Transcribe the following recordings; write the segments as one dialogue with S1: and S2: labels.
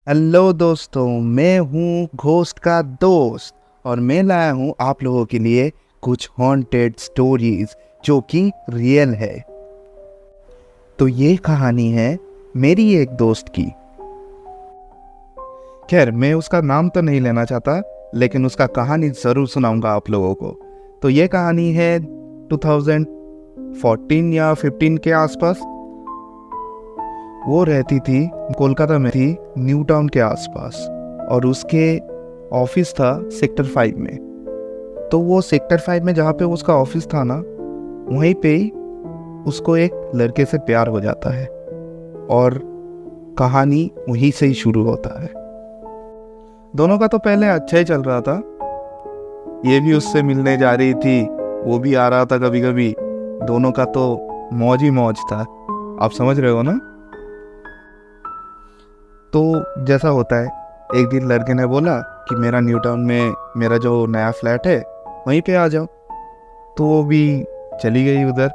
S1: Hello दोस्तों, मैं हूँ घोस्ट का दोस्त और मैं लाया हूँ आप लोगों के लिए कुछ हॉन्टेड स्टोरीज जो कि रियल है। तो ये कहानी है मेरी एक दोस्त की। खैर, मैं उसका नाम तो नहीं लेना चाहता, लेकिन उसका कहानी ज़रूर सुनाऊंगा आप लोगों को। तो ये कहानी है 2014 या 15 के आसपास। वो रहती थी कोलकाता में, थी न्यू टाउन के आसपास, और उसके ऑफिस था सेक्टर 5 में। तो वो सेक्टर 5 में जहाँ पे उसका ऑफिस था ना, वहीं पे ही उसको एक लड़के से प्यार हो जाता है और कहानी वहीं से ही शुरू होता है। दोनों का तो पहले अच्छा ही चल रहा था। ये भी उससे मिलने जा रही थी, वो भी आ रहा था कभी कभी। दोनों का तो मौज ही मौज था, आप समझ रहे हो ना। तो जैसा होता है, एक दिन लड़के ने बोला कि मेरा न्यू टाउन में मेरा जो नया फ्लैट है वहीं पे आ जाओ। तो वो भी चली गई उधर।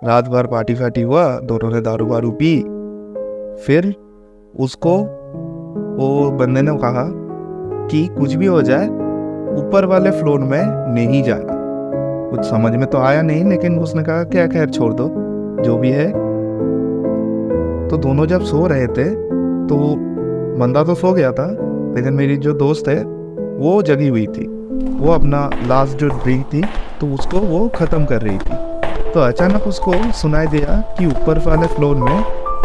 S1: रात भर पार्टी फार्टी हुआ, दोनों ने दारू वारू पी। फिर उसको वो बंदे ने कहा कि कुछ भी हो जाए ऊपर वाले फ्लोर में नहीं जाना। कुछ समझ में तो आया नहीं, लेकिन उसने कहा क्या, खैर छोड़ दो जो भी है। तो दोनों जब सो रहे थे तो बंदा तो सो गया था, लेकिन मेरी जो दोस्त है वो जगी हुई थी। वो अपना लास्ट जो ड्रिंक थी तो उसको वो ख़त्म कर रही थी। तो अचानक उसको सुनाई दिया कि ऊपर वाले फ्लोर में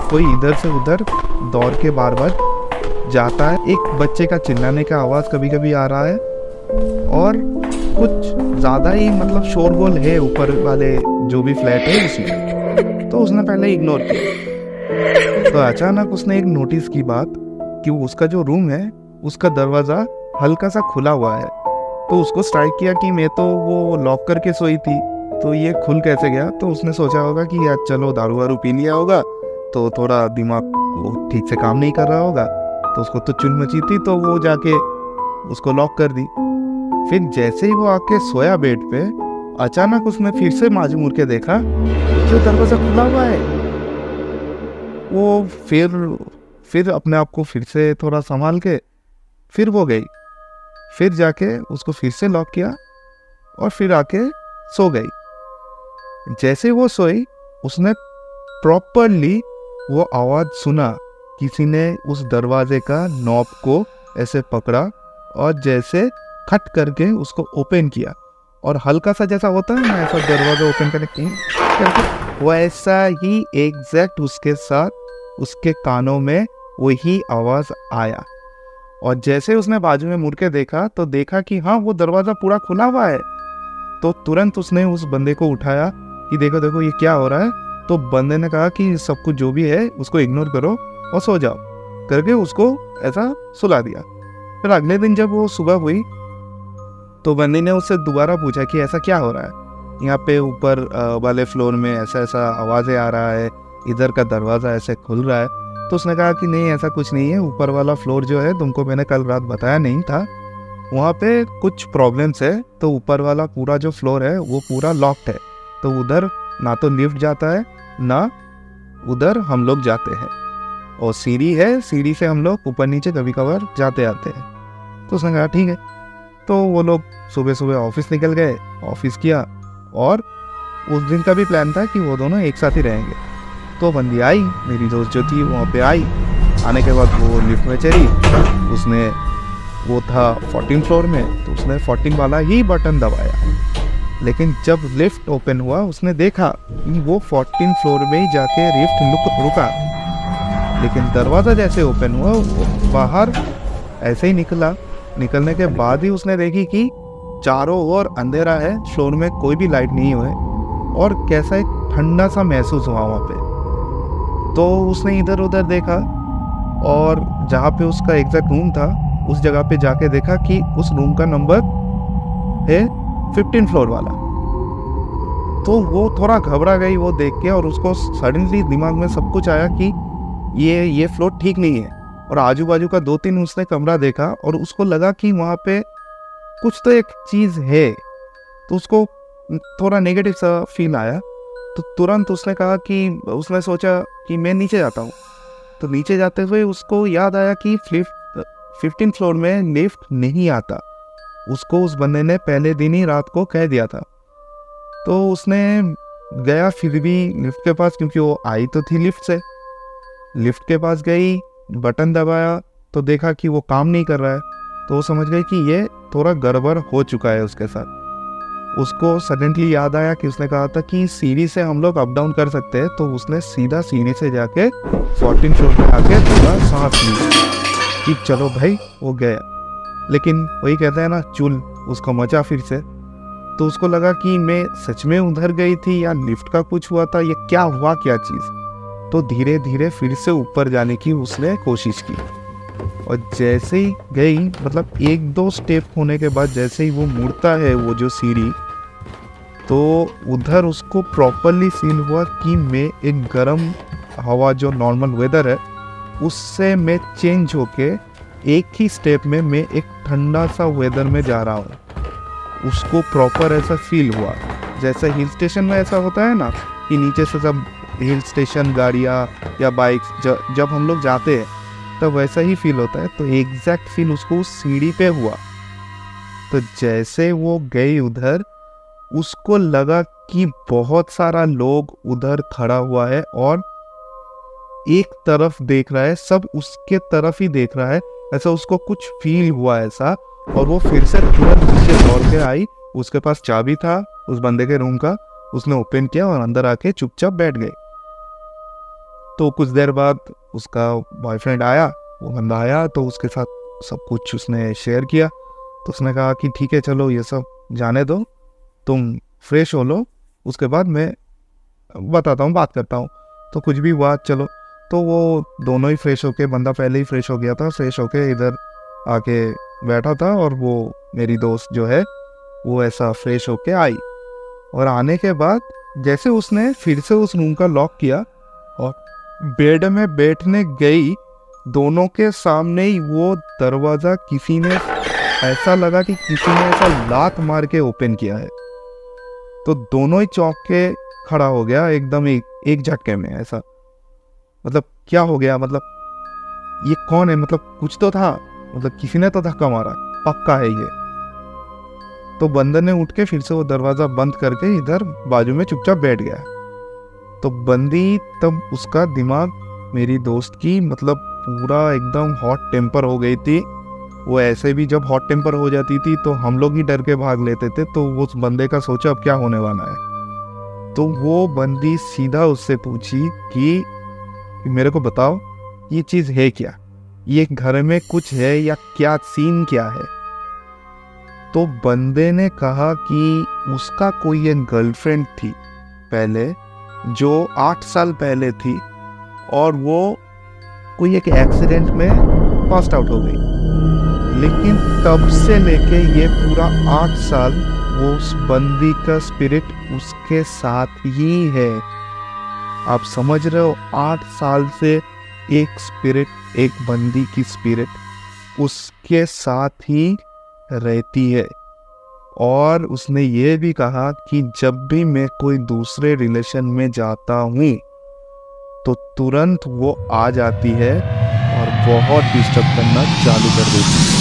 S1: कोई इधर से उधर दौड़ के बार बार जाता है। एक बच्चे का चिल्लाने का आवाज़ कभी कभी आ रहा है, और कुछ ज़्यादा ही मतलब शोरगुल है ऊपर वाले जो भी फ्लैट है उसमें। तो उसने पहले इग्नोर किया। तो अचानक उसने एक नोटिस की बात कि उसका जो रूम है उसका दरवाज़ा हल्का सा खुला हुआ है। तो उसको स्ट्राइक किया कि मैं तो वो लॉक करके सोई थी, तो ये खुल कैसे गया। तो उसने सोचा होगा कि यार चलो दारू वारू पी लिया होगा, तो थोड़ा दिमाग वो ठीक से काम नहीं कर रहा होगा। तो उसको तो चुल मची थी, तो वो जाके उसको लॉक कर दी। फिर जैसे ही वो आके सोया बेड पे, अचानक उसने फिर से माजू मुड़ के देखा जो दरवाज़ा खुला हुआ है। वो फिर अपने आप को फिर से थोड़ा संभाल के फिर वो गई। फिर जाके उसको फिर से लॉक किया और फिर आके सो गई। जैसे वो सोई, उसने प्रॉपरली वो आवाज़ सुना, किसी ने उस दरवाजे का नॉब को ऐसे पकड़ा और जैसे खट करके उसको ओपन किया। और हल्का सा जैसा होता है ना, ऐसा दरवाजा ओपन करके वैसा ही एग्जैक्ट उसके साथ उसके कानों में वही आवाज़ आया। और जैसे उसने बाजू में मुड़ के देखा तो देखा कि हाँ, वो दरवाज़ा पूरा खुला हुआ है। तो तुरंत उसने उस बंदे को उठाया कि देखो देखो ये क्या हो रहा है। तो बंदे ने कहा कि सब कुछ जो भी है उसको इग्नोर करो और सो जाओ, करके उसको ऐसा सुला दिया। फिर अगले दिन जब वो सुबह हुई तो बंदे ने उससे दोबारा पूछा कि ऐसा क्या हो रहा है, यहाँ पे ऊपर वाले फ्लोर में ऐसा ऐसा आवाज़ें आ रहा है, इधर का दरवाज़ा ऐसे खुल रहा है। तो उसने कहा कि नहीं, ऐसा कुछ नहीं है। ऊपर वाला फ्लोर जो है तुमको मैंने कल रात बताया नहीं था, वहाँ पे कुछ प्रॉब्लम्स है। तो ऊपर वाला पूरा जो फ्लोर है वो पूरा लॉक्ड है। तो उधर ना तो लिफ्ट जाता है, ना उधर हम लोग जाते हैं, और सीढ़ी है, सीढ़ी से हम लोग ऊपर नीचे कभी कभार जाते आते हैं। तो उसने कहा ठीक है। तो वो लोग सुबह सुबह ऑफिस निकल गए, ऑफिस किया, और उस दिन का भी प्लान था कि वो दोनों एक साथ ही रहेंगे। तो बंदी आई, मेरी दोस्त जो थी वहाँ पे आई। आने के बाद वो लिफ्ट में चढ़ी। उसने, वो था 14 फ्लोर में, तो उसने 14 वाला ही बटन दबाया। लेकिन जब लिफ्ट ओपन हुआ उसने देखा कि वो 14 फ्लोर में ही जाके लिफ्ट रुका। लेकिन दरवाज़ा जैसे ओपन हुआ वो बाहर ऐसे ही निकला। निकलने के बाद ही उसने देखी कि चारों ओर अंधेरा है, फ्लोर में कोई भी लाइट नहीं हुए, और कैसा एक ठंडा सा महसूस हुआ वहाँ पे। तो उसने इधर उधर देखा, और जहाँ पे उसका एग्जैक्ट रूम था उस जगह पे जाके देखा कि उस रूम का नंबर है 15 फ्लोर वाला। तो वो थोड़ा घबरा गई वो देख के, और उसको सडनली दिमाग में सब कुछ आया कि ये फ्लोर ठीक नहीं है। और आजू बाजू का 2-3 उसने कमरा देखा और उसको लगा कि वहाँ पे कुछ तो एक चीज़ है। तो उसको थोड़ा नेगेटिव सा फील आया। तो तुरंत उसने कहा कि उसने सोचा कि मैं नीचे जाता हूँ। तो नीचे जाते हुए उसको याद आया कि 15 फ्लोर में लिफ्ट नहीं आता। उसको उस बंदे ने पहले दिन ही रात को कह दिया था। तो उसने गया फिर भी लिफ्ट के पास, क्योंकि वो आई तो थी लिफ्ट से। लिफ्ट के पास गई, बटन दबाया तो देखा कि वो काम नहीं कर रहा है। तो वो समझ गई कि ये थोड़ा गड़बड़ हो चुका है उसके साथ। उसको सडनली याद आया कि उसने कहा था कि सीढ़ी से हम लोग अप डाउन कर सकते हैं। तो उसने सीधा सीढ़ी से जाके 14 फ्लोर पे आके थोड़ा सांस ली कि चलो भाई वो गया। लेकिन वही कहते हैं ना, चुल उसको मचा फिर से। तो उसको लगा कि मैं सच में उधर गई थी या लिफ्ट का कुछ हुआ था, ये क्या हुआ क्या चीज़। तो धीरे धीरे फिर से ऊपर जाने की उसने कोशिश की। और जैसे ही गई, मतलब 1-2 स्टेप होने के बाद जैसे ही वो मुड़ता है वो जो सीढ़ी, तो उधर उसको प्रॉपरली फील हुआ कि मैं एक गर्म हवा जो नॉर्मल वेदर है उससे मैं चेंज होके एक ही स्टेप में मैं एक ठंडा सा वेदर में जा रहा हूँ। उसको प्रॉपर ऐसा फील हुआ जैसे हिल स्टेशन में ऐसा होता है ना कि नीचे से जब हिल स्टेशन गाड़ियाँ या बाइक्स जब हम लोग जाते हैं तब वैसा ही फील होता है। तो एग्जैक्ट फील उसको उस सीढ़ी पे हुआ। तो जैसे वो गई उधर, उसको लगा कि बहुत सारा लोग उधर खड़ा हुआ है और एक तरफ देख रहा है, सब उसके तरफ ही देख रहा है, ऐसा उसको कुछ फील हुआ ऐसा। और वो फिर से तुरंत नीचे दौड़ के आई। उसके पास चाबी था उस बंदे के रूम का, उसने ओपन किया और अंदर आके चुपचाप बैठ गई। तो कुछ देर बाद उसका बॉयफ्रेंड आया, वो बंदा आया, तो उसके साथ सब कुछ उसने शेयर किया। तो उसने कहा कि ठीक है चलो ये सब जाने दो, तुम फ्रेश हो लो, उसके बाद मैं बताता हूँ, बात करता हूँ। तो कुछ भी हुआ चलो। तो वो दोनों ही फ्रेश होके, बंदा पहले ही फ्रेश हो गया था, फ्रेश होके इधर आके बैठा था। और वो मेरी दोस्त जो है वो ऐसा फ्रेश होके आई। और आने के बाद जैसे उसने फिर से उस रूम का लॉक किया और बेड में बैठने गई, दोनों के सामने ही वो दरवाज़ा किसी ने, ऐसा लगा कि किसी ने ऐसा लात मार के ओपन किया है। तो दोनों ही चौंक के खड़ा हो गया एकदम एक झटके में। ऐसा मतलब क्या हो गया, मतलब ये कौन है, मतलब कुछ तो था, मतलब किसी ने तो धक्का मारा, पक्का है ये। तो बंदर ने उठ के फिर से वो दरवाज़ा बंद करके इधर बाजू में चुपचाप बैठ गया। तो बंदी तब उसका दिमाग, मेरी दोस्त की, मतलब पूरा एकदम हॉट टेम्पर हो गई थी। वो ऐसे भी जब हॉट टेम्पर हो जाती थी तो हम लोग ही डर के भाग लेते थे। तो वो उस बंदे का सोचा अब क्या होने वाला है। तो वो बंदी सीधा उससे पूछी कि मेरे को बताओ ये चीज़ है क्या, ये घर में कुछ है या क्या, सीन क्या है। तो बंदे ने कहा कि उसका कोई एक गर्लफ्रेंड थी पहले, जो 8 साल पहले थी, और वो कोई एक एक्सीडेंट में पास्ट आउट हो गई। लेकिन तब से लेके ये पूरा 8 साल वो उस बंदी का स्पिरिट उसके साथ ही है। आप समझ रहे हो, 8 साल से एक स्पिरिट, एक बंदी की स्पिरिट उसके साथ ही रहती है। और उसने ये भी कहा कि जब भी मैं कोई दूसरे रिलेशन में जाता हूँ तो तुरंत वो आ जाती है और बहुत डिस्टर्ब करना चालू कर देती है।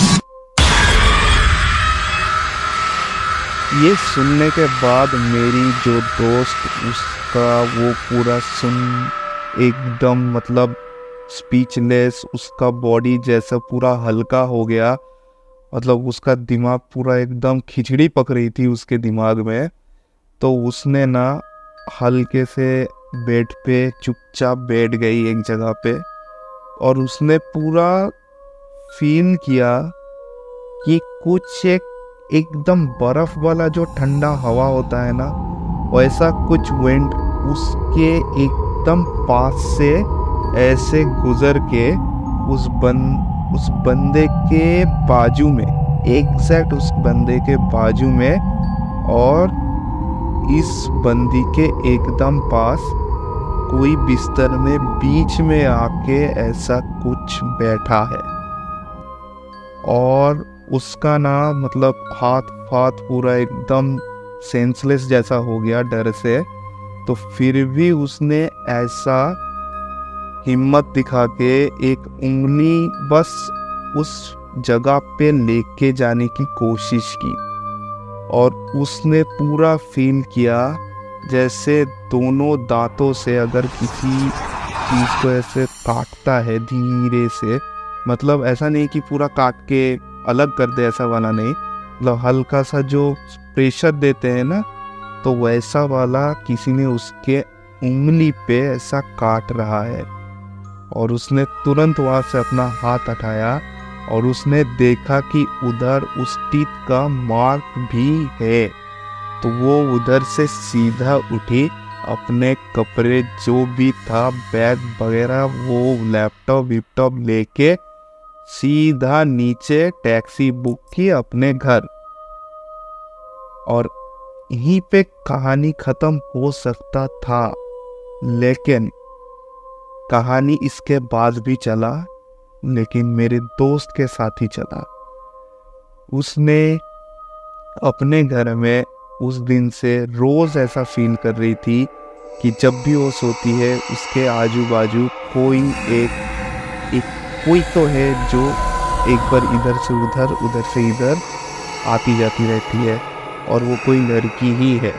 S1: ये सुनने के बाद मेरी जो दोस्त, उसका वो पूरा सुन एकदम मतलब स्पीचलेस, उसका बॉडी जैसा पूरा हल्का हो गया। मतलब उसका दिमाग पूरा एकदम खिचड़ी पक रही थी उसके दिमाग में। तो उसने ना हल्के से बेड पे चुपचाप बैठ गई एक जगह पे, और उसने पूरा फील किया कि कुछ एकदम बर्फ वाला जो ठंडा हवा होता है ना, वैसा कुछ विंड उसके एकदम पास से ऐसे गुजर के उस बंदे के बाजू में, एग्जैक्ट उस बंदे के बाजू में, और इस बंदी के एकदम पास कोई बिस्तर में बीच में आके ऐसा कुछ बैठा है। और उसका ना मतलब हाथ पूरा एकदम सेंसलेस जैसा हो गया डर से। तो फिर भी उसने ऐसा हिम्मत दिखा के एक उंगली बस उस जगह पे लेके जाने की कोशिश की और उसने पूरा फील किया जैसे दोनों दांतों से अगर किसी चीज़ को ऐसे काटता है धीरे से, मतलब ऐसा नहीं कि पूरा काट के अलग कर दे, ऐसा वाला नहीं, मतलब हल्का सा जो प्रेशर देते हैं ना, तो वैसा वाला किसी ने उसके उंगली पे ऐसा काट रहा है। और उसने तुरंत वहाँ से अपना हाथ हटाया और उसने देखा कि उधर उस टीथ का मार्क भी है। तो वो उधर से सीधा उठी, अपने कपड़े जो भी था, बैग वगैरह, वो लैपटॉप विपटॉप लेके सीधा नीचे टैक्सी बुक की अपने घर। और यहीं पे कहानी खत्म हो सकता था, लेकिन कहानी इसके बाद भी चला, लेकिन मेरे दोस्त के साथ ही चला। उसने अपने घर में उस दिन से रोज़ ऐसा फील कर रही थी कि जब भी वो सोती है उसके आजू बाजू कोई कोई तो है जो एक बार इधर से उधर, उधर से इधर आती जाती रहती है, और वो कोई लड़की ही है,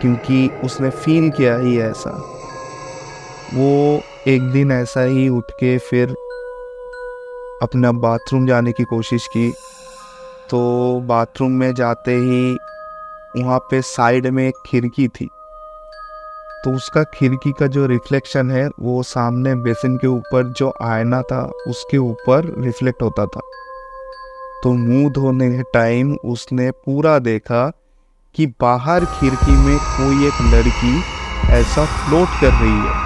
S1: क्योंकि उसने फील किया ही ऐसा। वो एक दिन ऐसा ही उठ के फिर अपना बाथरूम जाने की कोशिश की, तो बाथरूम में जाते ही वहाँ पे साइड में एक खिड़की थी, तो उसका खिड़की का जो रिफ्लेक्शन है वो सामने बेसिन के ऊपर जो आईना था उसके ऊपर रिफ्लेक्ट होता था। तो मुंह धोने के टाइम उसने पूरा देखा कि बाहर खिड़की में कोई एक लड़की ऐसा फ्लोट कर रही है,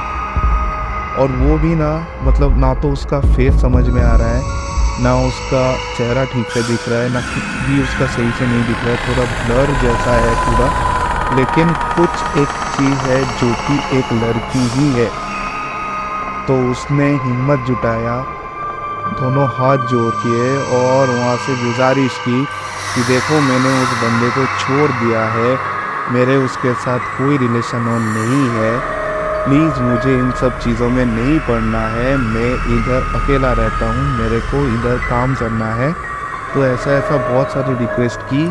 S1: और वो भी ना, मतलब ना तो उसका फेस समझ में आ रहा है, ना उसका चेहरा ठीक से दिख रहा है, ना कुछ भी उसका सही से नहीं दिख रहा है, थोड़ा ब्लर जैसा है पूरा, लेकिन कुछ एक चीज़ है जो कि एक लड़की ही है। तो उसने हिम्मत जुटाया, दोनों हाथ जोड़ किए और वहाँ से गुजारिश की कि देखो मैंने उस बंदे को छोड़ दिया है, मेरे उसके साथ कोई रिलेशन नहीं है, प्लीज़ मुझे इन सब चीज़ों में नहीं पड़ना है, मैं इधर अकेला रहता हूँ, मेरे को इधर काम करना है। तो ऐसा ऐसा बहुत सारी रिक्वेस्ट की।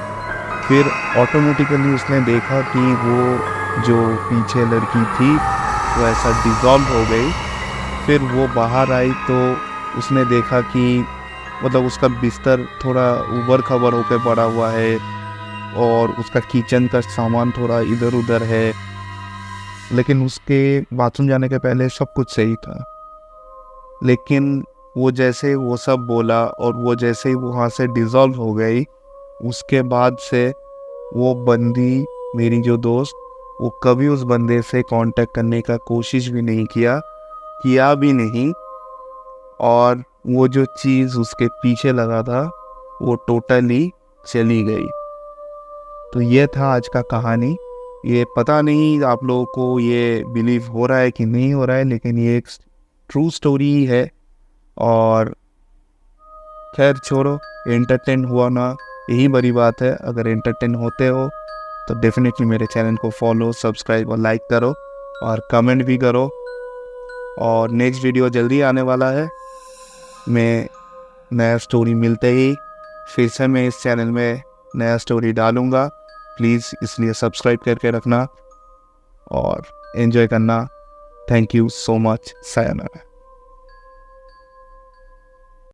S1: फिर ऑटोमेटिकली उसने देखा कि वो जो पीछे लड़की थी वो ऐसा डिज़ॉल्व हो गई। फिर वो बाहर आई तो उसने देखा कि मतलब उसका बिस्तर थोड़ा ऊबर खबर होकर पड़ा हुआ है और उसका किचन का सामान थोड़ा इधर उधर है, लेकिन उसके बाथरूम जाने के पहले सब कुछ सही था। लेकिन वो जैसे वो सब बोला और वो जैसे ही वहाँ से डिज़ॉल्व हो गई, उसके बाद से वो बंदी, मेरी जो दोस्त, वो कभी उस बंदे से कांटेक्ट करने का कोशिश भी नहीं किया भी नहीं, और वो जो चीज़ उसके पीछे लगा था वो टोटली चली गई। तो ये था आज का कहानी। ये पता नहीं आप लोगों को ये बिलीव हो रहा है कि नहीं हो रहा है, लेकिन ये एक ट्रू स्टोरी ही है। और खैर छोड़ो, एंटरटेन हुआ ना, यही बड़ी बात है। अगर एंटरटेन होते हो तो डेफिनेटली मेरे चैनल को फॉलो, सब्सक्राइब और लाइक करो और कमेंट भी करो। और नेक्स्ट वीडियो जल्दी आने वाला है। मैं नया स्टोरी मिलते ही फिर से मैं इस चैनल में नया स्टोरी डालूँगा। प्लीज़ इसलिए सब्सक्राइब करके रखना और एंजॉय करना। Thank you so much. Sayonara.